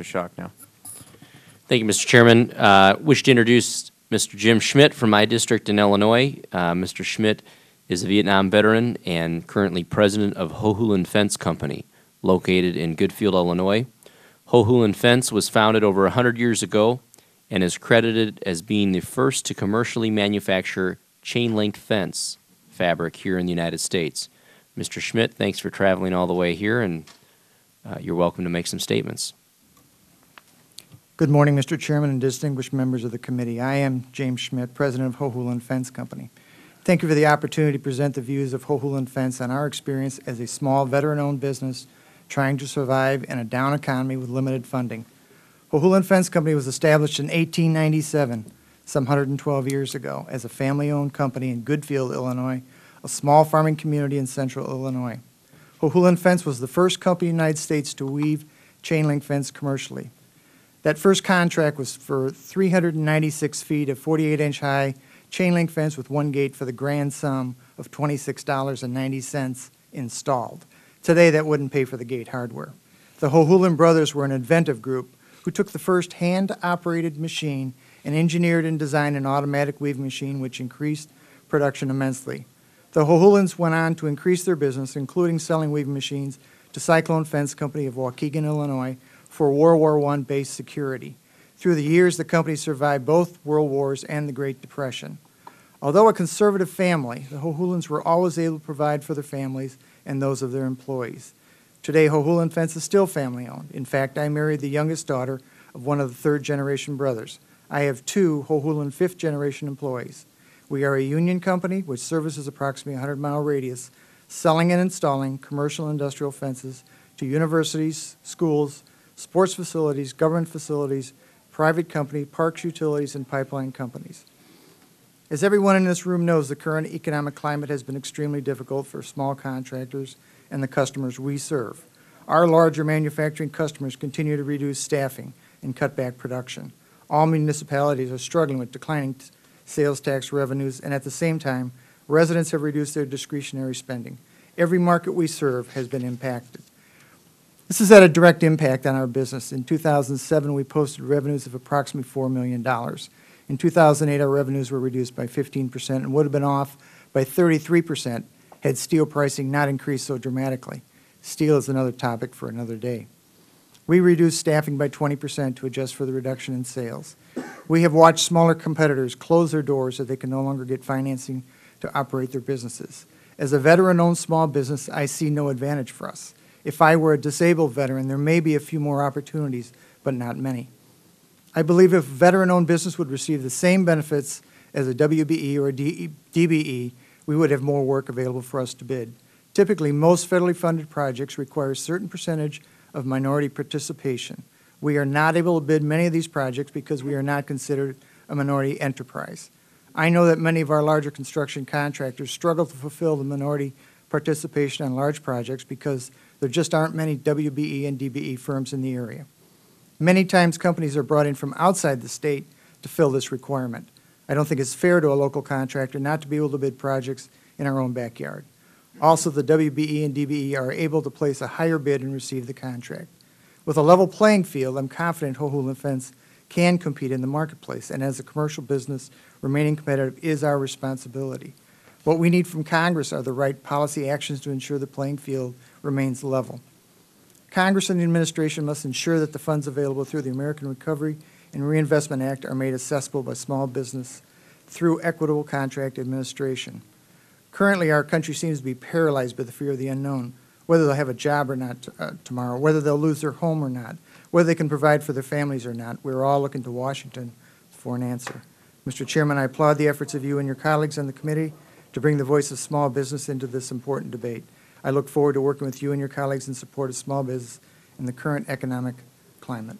Mr. Schock now. Thank you, Mr. Chairman. Wish to introduce Mr. Jim Schmidt from my district in Illinois. Mr. Schmidt is a Vietnam veteran and currently president of Hohulin Fence Company, located in Goodfield, Illinois. Hohulin Fence was founded over 100 years ago and is credited as being the first to commercially manufacture chain-link fence fabric here in the United States. Mr. Schmidt, thanks for traveling all the way here, and you're welcome to make some statements. Good morning, Mr. Chairman and distinguished members of the committee. I am James Schmidt, president of Hohulin Fence Company. Thank you for the opportunity to present the views of Hohulin Fence on our experience as a small veteran-owned business trying to survive in a down economy with limited funding. Hohulin Fence Company was established in 1897, some 112 years ago, as a family-owned company in Goodfield, Illinois, a small farming community in central Illinois. Hohulin Fence was the first company in the United States to weave chain-link fence commercially. That first contract was for 396 feet of 48-inch high chain-link fence with one gate for the grand sum of $26.90 installed. Today, that wouldn't pay for the gate hardware. The Hohulin brothers were an inventive group who took the first hand-operated machine and engineered and designed an automatic weaving machine which increased production immensely. The Hohulins went on to increase their business, including selling weaving machines to Cyclone Fence Company of Waukegan, Illinois, for World War I-based security. Through the years, the company survived both World Wars and the Great Depression. Although a conservative family, the Hohulins were always able to provide for their families and those of their employees. Today, Hohulin Fence is still family-owned. In fact, I married the youngest daughter of one of the third-generation brothers. I have two Hohulin fifth-generation employees. We are a union company which services approximately a 100-mile radius, selling and installing commercial and industrial fences to universities, schools, sports facilities, government facilities, private company, parks, utilities, and pipeline companies. As everyone in this room knows, the current economic climate has been extremely difficult for small contractors and the customers we serve. Our larger manufacturing customers continue to reduce staffing and cut back production. All municipalities are struggling with declining sales tax revenues, and at the same time, residents have reduced their discretionary spending. Every market we serve has been impacted. This has had a direct impact on our business. In 2007, we posted revenues of approximately $4 million. In 2008, our revenues were reduced by 15% and would have been off by 33% had steel pricing not increased so dramatically. Steel is another topic for another day. We reduced staffing by 20% to adjust for the reduction in sales. We have watched smaller competitors close their doors as they can no longer get financing to operate their businesses. As a veteran-owned small business, I see no advantage for us. If I were a disabled veteran, there may be a few more opportunities, but not many. I believe if a veteran-owned business would receive the same benefits as a WBE or a DBE, we would have more work available for us to bid. Typically, most federally funded projects require a certain percentage of minority participation. We are not able to bid many of these projects because we are not considered a minority enterprise. I know that many of our larger construction contractors struggle to fulfill the minority participation on large projects because there just aren't many WBE and DBE firms in the area. Many times companies are brought in from outside the state to fill this requirement. I don't think it's fair to a local contractor not to be able to bid projects in our own backyard. Also, the WBE and DBE are able to place a higher bid and receive the contract. With a level playing field, I'm confident Hohulin Fence can compete in the marketplace, and as a commercial business, remaining competitive is our responsibility. What we need from Congress are the right policy actions to ensure the playing field remains level. Congress and the administration must ensure that the funds available through the American Recovery and Reinvestment Act are made accessible by small business through equitable contract administration. Currently, our country seems to be paralyzed by the fear of the unknown, whether they'll have a job or not tomorrow, whether they'll lose their home or not, whether they can provide for their families or not. We're all looking to Washington for an answer. Mr. Chairman, I applaud the efforts of you and your colleagues on the committee to bring the voice of small business into this important debate. I look forward to working with you and your colleagues in support of small business in the current economic climate.